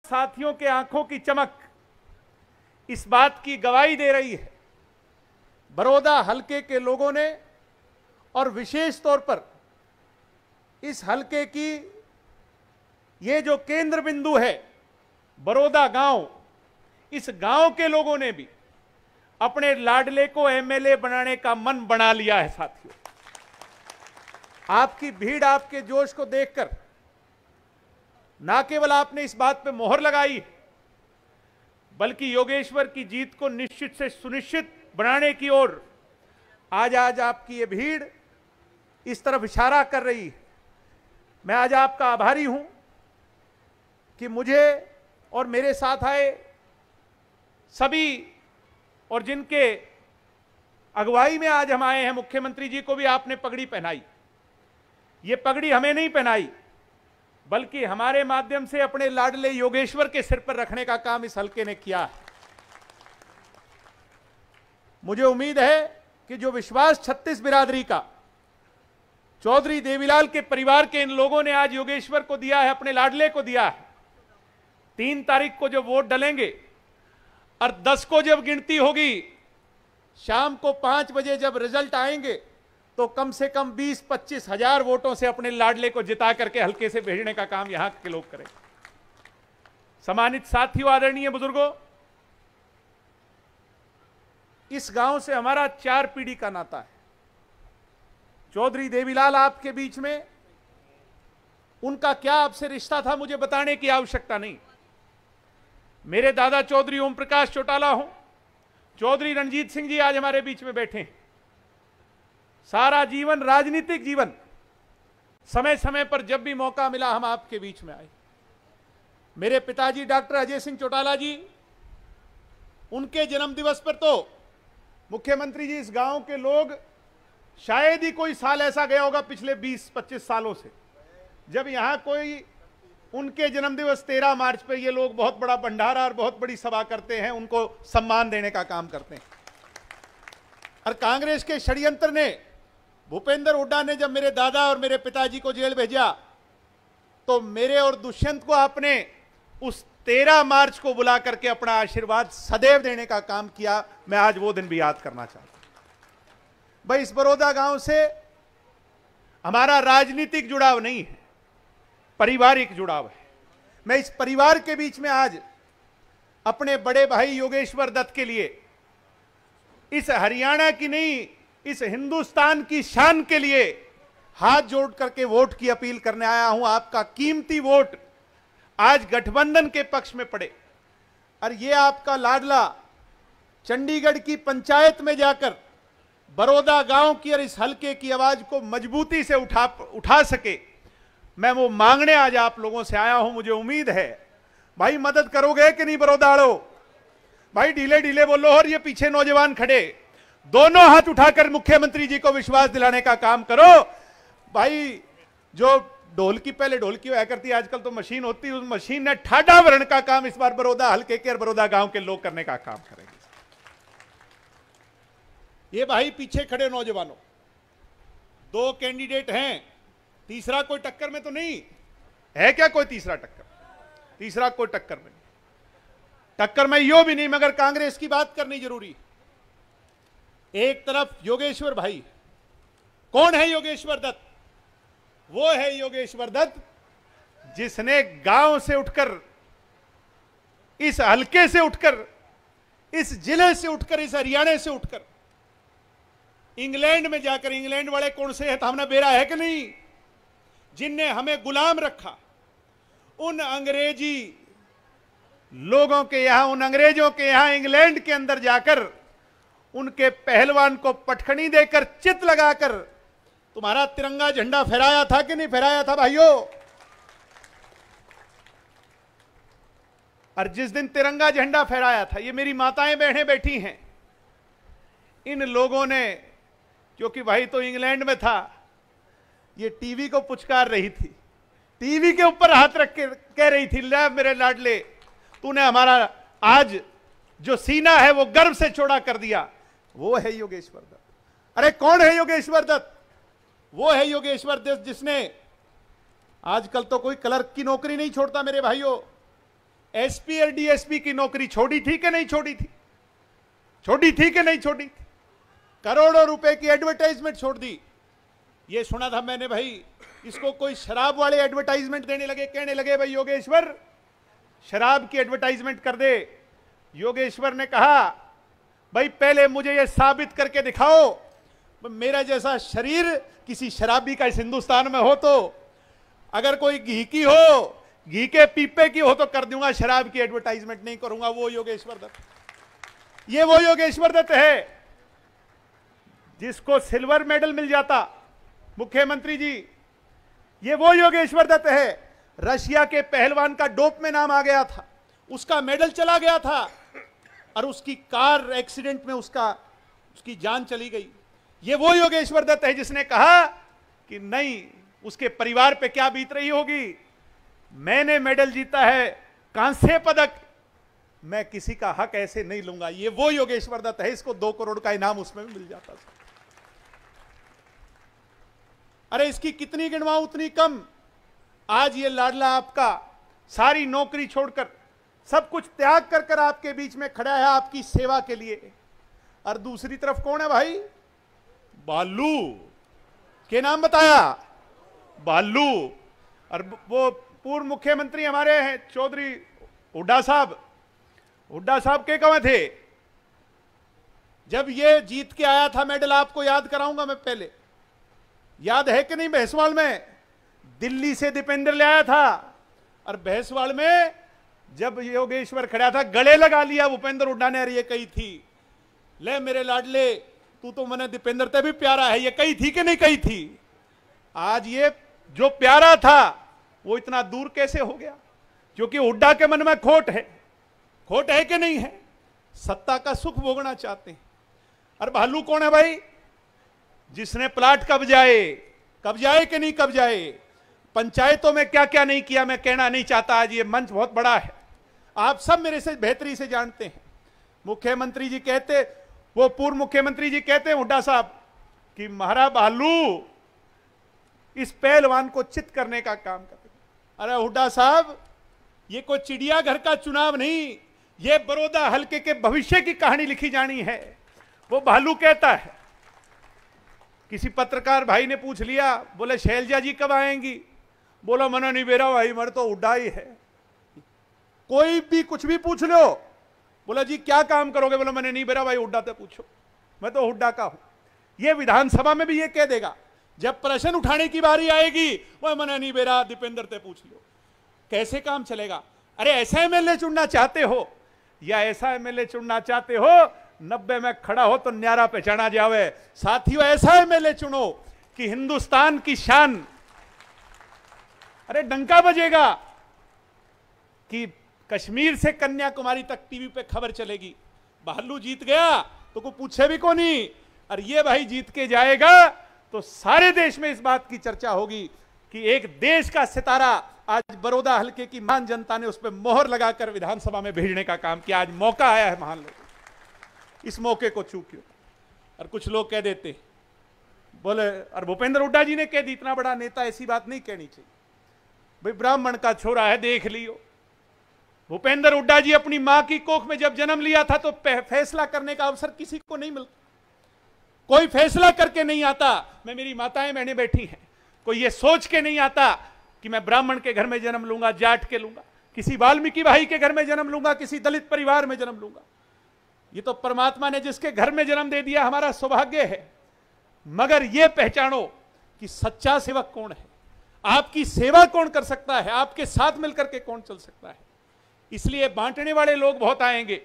साथियों के आंखों की चमक इस बात की गवाही दे रही है। बड़ौदा हलके के लोगों ने और विशेष तौर पर इस हलके की ये जो केंद्र बिंदु है बड़ौदा गांव, इस गांव के लोगों ने भी अपने लाडले को एमएलए बनाने का मन बना लिया है। साथियों, आपकी भीड़, आपके जोश को देखकर ना केवल आपने इस बात पे मोहर लगाई, बल्कि योगेश्वर की जीत को निश्चित से सुनिश्चित बनाने की ओर आज आपकी ये भीड़ इस तरफ इशारा कर रही है। मैं आज आपका आभारी हूं कि मुझे और मेरे साथ आए सभी और जिनके अगुवाई में आज हम आए हैं, मुख्यमंत्री जी को भी आपने पगड़ी पहनाई। ये पगड़ी हमें नहीं पहनाई, बल्कि हमारे माध्यम से अपने लाडले योगेश्वर के सिर पर रखने का काम इस हलके ने किया है। मुझे उम्मीद है कि जो विश्वास 36 बिरादरी का चौधरी देवीलाल के परिवार के इन लोगों ने आज योगेश्वर को दिया है, अपने लाडले को दिया है, 3 तारीख को जब वोट डलेंगे और 10 को जब गिनती होगी, शाम को 5 बजे जब रिजल्ट आएंगे, तो कम से कम 20-25 हजार वोटों से अपने लाडले को जिता करके हल्के से भेजने का काम यहां के लोग करेंगे। सम्मानित साथियों, आदरणीय बुजुर्गों, इस गांव से हमारा 4 पीढ़ी का नाता है। चौधरी देवीलाल आपके बीच में, उनका क्या आपसे रिश्ता था मुझे बताने की आवश्यकता नहीं। मेरे दादा चौधरी ओम प्रकाश चौटाला हों, चौधरी रणजीत सिंह जी आज हमारे बीच में बैठे हैं। सारा जीवन, राजनीतिक जीवन, समय समय पर जब भी मौका मिला हम आपके बीच में आए। मेरे पिताजी डॉक्टर अजय सिंह चौटाला जी, उनके जन्म दिवस पर तो मुख्यमंत्री जी, इस गांव के लोग, शायद ही कोई साल ऐसा गया होगा पिछले 20-25 सालों से जब यहां कोई उनके जन्मदिवस 13 मार्च पर ये लोग बहुत बड़ा भंडारा और बहुत बड़ी सभा करते हैं, उनको सम्मान देने का काम करते हैं। और कांग्रेस के षड्यंत्र ने, भूपेंद्र हुड्डा ने जब मेरे दादा और मेरे पिताजी को जेल भेजा, तो मेरे और दुष्यंत को आपने उस 13 मार्च को बुला करके अपना आशीर्वाद सदैव देने का काम किया। मैं आज वो दिन भी याद करना चाहता हूं। भाई, इस बड़ौदा गांव से हमारा राजनीतिक जुड़ाव नहीं है, पारिवारिक जुड़ाव है। मैं इस परिवार के बीच में आज अपने बड़े भाई योगेश्वर दत्त के लिए, इस हरियाणा की नहीं, इस हिंदुस्तान की शान के लिए हाथ जोड़ करके वोट की अपील करने आया हूं। आपका कीमती वोट आज गठबंधन के पक्ष में पड़े और ये आपका लाडला चंडीगढ़ की पंचायत में जाकर बड़ौदा गांव की और इस हलके की आवाज को मजबूती से उठा सके, मैं वो मांगने आज आप लोगों से आया हूं। मुझे उम्मीद है भाई मदद करोगे कि नहीं बड़ौदाड़ो? भाई ढीले ढीले बोलो। और ये पीछे नौजवान खड़े, दोनों हाथ उठाकर मुख्यमंत्री जी को विश्वास दिलाने का काम करो। भाई, जो ढोलकी, पहले ढोलकी हुआ करती, आजकल तो मशीन होती, उस मशीन ने ठाडा भरण का काम इस बार बड़ौदा हलके के और बड़ौदा गांव के लोग करने का काम करेंगे। ये भाई पीछे खड़े नौजवानों, 2 कैंडिडेट हैं, तीसरा कोई टक्कर में तो नहीं है क्या? कोई तीसरा कोई टक्कर में नहीं। टक्कर में यो भी नहीं, मगर कांग्रेस की बात करनी जरूरी। एक तरफ योगेश्वर भाई, कौन है योगेश्वर दत्त? वो है योगेश्वर दत्त जिसने गांव से उठकर, इस हलके से उठकर, इस जिले से उठकर, इस हरियाणा से उठकर इंग्लैंड में जाकर, इंग्लैंड वाले कौन से हैं, तो हमने बेरा है कि नहीं, जिनने हमें गुलाम रखा, उन अंग्रेजी लोगों के यहां, उन अंग्रेजों के यहां इंग्लैंड के अंदर जाकर उनके पहलवान को पटखनी देकर, चित लगाकर तुम्हारा तिरंगा झंडा फहराया था कि नहीं फहराया था भाइयों? और जिस दिन तिरंगा झंडा फहराया था, ये मेरी माताएं बहनें बैठी हैं, इन लोगों ने, क्योंकि भाई तो इंग्लैंड में था, ये टीवी को पुचकार रही थी, टीवी के ऊपर हाथ रख के कह रही थी, ले मेरे लाडले, तूने हमारा आज जो सीना है वो गर्व से चौड़ा कर दिया। वो है योगेश्वर दत्त। अरे कौन है योगेश्वर दत्त? वो है योगेश्वर दत्त जिसने, आजकल तो कोई क्लर्क की नौकरी नहीं छोड़ता मेरे भाइयों, एसपी और डीएसपी की नौकरी छोड़ी थी कि नहीं छोड़ी थी? छोड़ी थी कि नहीं छोड़ी थी? करोड़ों रुपए की एडवर्टाइजमेंट छोड़ दी। ये सुना था मैंने भाई, इसको कोई शराब वाले एडवर्टाइजमेंट देने लगे, कहने लगे भाई योगेश्वर शराब की एडवर्टाइजमेंट कर दे। योगेश्वर ने कहा भाई पहले मुझे ये साबित करके दिखाओ मेरा जैसा शरीर किसी शराबी का इस हिंदुस्तान में हो, तो अगर कोई घी की हो, घी के पीपे की हो तो कर दूंगा, शराब की एडवर्टाइजमेंट नहीं करूंगा। वो योगेश्वर दत्त, ये वो योगेश्वर दत्त है जिसको सिल्वर मेडल मिल जाता। मुख्यमंत्री जी, ये वो योगेश्वर दत्त है, रशिया के पहलवान का डोप में नाम आ गया था, उसका मेडल चला गया था और उसकी कार एक्सीडेंट में उसकी जान चली गई। ये वो योगेश्वर दत्त है जिसने कहा कि नहीं, उसके परिवार पे क्या बीत रही होगी, मैंने मेडल जीता है, कांस्य पदक, मैं किसी का हक ऐसे नहीं लूंगा। ये वो योगेश्वर दत्त है, इसको 2 करोड़ का इनाम उसमें मिल जाता था। अरे इसकी कितनी गिनवाऊं उतनी कम। आज ये लाडला आपका सारी नौकरी छोड़कर, सब कुछ त्याग कर कर आपके बीच में खड़ा है आपकी सेवा के लिए। और दूसरी तरफ कौन है भाई? बालू के नाम बताया, बालू। और वो पूर्व मुख्यमंत्री हमारे हैं चौधरी हुड्डा साहब, हुड्डा साहब के कहां थे जब ये जीत के आया था मेडल? आपको याद कराऊंगा मैं, पहले याद है कि नहीं? भैंसवाल में दिल्ली से दीपेंद्र ले आया था और भैंसवाल में जब योगेश्वर खड़ा था गले लगा लिया भूपेंद्र हुड्डा ने। ये कही थी, ले मेरे लाडले तू तो मने दीपेंद्र ते भी प्यारा है, ये कही थी कि नहीं कही थी? आज ये जो प्यारा था वो इतना दूर कैसे हो गया? क्योंकि हुड्डा के मन में खोट है कि नहीं है? सत्ता का सुख भोगना चाहते हैं। और भालू कौन है भाई? जिसने प्लाट कब्जाए कि नहीं कब्जाए, पंचायतों में क्या क्या नहीं किया मैं कहना नहीं चाहता, आज ये मंच बहुत बड़ा है, आप सब मेरे से बेहतरी से जानते हैं। मुख्यमंत्री जी कहते, वो पूर्व मुख्यमंत्री जी कहते हैं हुड्डा साहब कि महाराज भालू इस पहलवान को चित करने का काम करते। अरे हुड्डा साहब, ये कोई चिड़ियाघर का चुनाव नहीं, ये बड़ौदा हलके के भविष्य की कहानी लिखी जानी है। वो भालू कहता है, किसी पत्रकार भाई ने पूछ लिया, बोले शैलजा जी कब आएंगी? बोला मना नहीं बेरा भाई, मर तो हुड्डा ही है, कोई भी कुछ भी पूछ लो। बोला जी क्या काम करोगे? बोला मैंने नहीं बेरा भाई, हुड्डा से पूछो, मैं तो हुड्डा का हूं। ये विधानसभा में भी ये कह देगा, जब प्रश्न उठाने की बारी आएगी वह मना नहीं बेरा दीपेंद्र से पूछ लो। कैसे काम चलेगा? अरे ऐसा एमएलए चुनना चाहते हो या ऐसा एमएलए चुनना चाहते हो 90 में खड़ा हो तो न्यारा पहचाना जावे? साथियों, ऐसा एमएलए चुनो कि हिंदुस्तान की शान, अरे डंका बजेगा कि कश्मीर से कन्याकुमारी तक टीवी पे खबर चलेगी, भालू जीत गया तो कोई पूछे भी को नहीं, और ये भाई जीत के जाएगा तो सारे देश में इस बात की चर्चा होगी कि एक देश का सितारा आज बड़ौदा हलके की महान जनता ने उस पर मोहर लगाकर विधानसभा में भेजने का काम किया। आज मौका आया है महान लोगों, इस मौके को चूकियो। और कुछ लोग कह देते, बोले, और भूपेंद्र हुड्डा जी ने कह दी, इतना बड़ा नेता ऐसी बात नहीं कहनी चाहिए भाई, ब्राह्मण का छोरा है देख लियो। भूपेंद्र हुड्डा जी अपनी मां की कोख में जब जन्म लिया था तो फैसला करने का अवसर किसी को नहीं मिलता, कोई फैसला करके नहीं आता मैं, मेरी माताएं बहनें बैठी हैं, कोई ये सोच के नहीं आता कि मैं ब्राह्मण के घर में जन्म लूंगा, जाट के लूंगा, किसी वाल्मीकि भाई के घर में जन्म लूंगा, किसी दलित परिवार में जन्म लूंगा। ये तो परमात्मा ने जिसके घर में जन्म दे दिया हमारा सौभाग्य है। मगर ये पहचानो कि सच्चा सेवक कौन है, आपकी सेवा कौन कर सकता है, आपके साथ मिलकर के कौन चल सकता है। इसलिए बांटने वाले लोग बहुत आएंगे,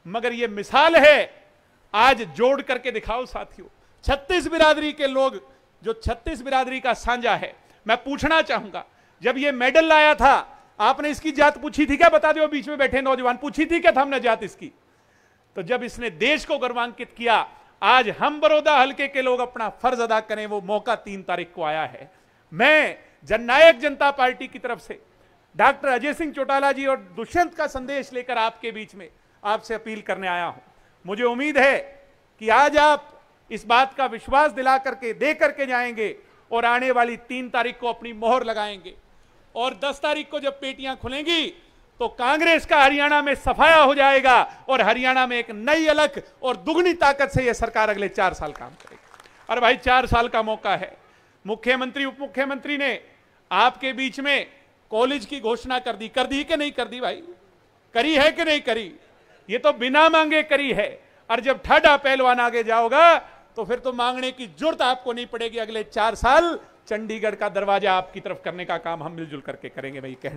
मगर ये मिसाल है, आज जोड़ करके दिखाओ साथियों। 36 बिरादरी के लोग, जो 36 बिरादरी का सांझा है, मैं पूछना चाहूंगा, जब ये मेडल लाया था आपने इसकी जात पूछी थी क्या? बता दो, बीच में बैठे नौजवान, पूछी थी क्या था हमने जात इसकी? तो जब इसने देश को गर्वान्वित किया, आज हम बड़ौदा हलके के लोग अपना फर्ज अदा करें, वो मौका 3 तारीख को आया है। मैं जननायक जनता पार्टी की तरफ से डॉक्टर अजय सिंह चौटाला जी और दुष्यंत का संदेश लेकर आपके बीच में आपसे अपील करने आया हूं। मुझे उम्मीद है कि आज आप इस बात का विश्वास दिला करके दे करके जाएंगे और आने वाली 3 तारीख को अपनी मोहर लगाएंगे, और 10 तारीख को जब पेटियां खुलेंगी तो कांग्रेस का हरियाणा में सफाया हो जाएगा और हरियाणा में एक नई अलग और दुगनी ताकत से यह सरकार अगले 4 साल काम करेगी। और भाई 4 साल का मौका है। मुख्यमंत्री उप मुख्यमंत्री ने आपके बीच में कॉलेज की घोषणा कर दी कि नहीं कर दी भाई? करी है कि नहीं करी? ये तो बिना मांगे करी है। और जब ठाडा पहलवान आगे जाओगा तो फिर तो मांगने की जरूरत आपको नहीं पड़ेगी। अगले 4 साल चंडीगढ़ का दरवाजा आपकी तरफ करने का काम हम मिलजुल करके करेंगे भाई। कहने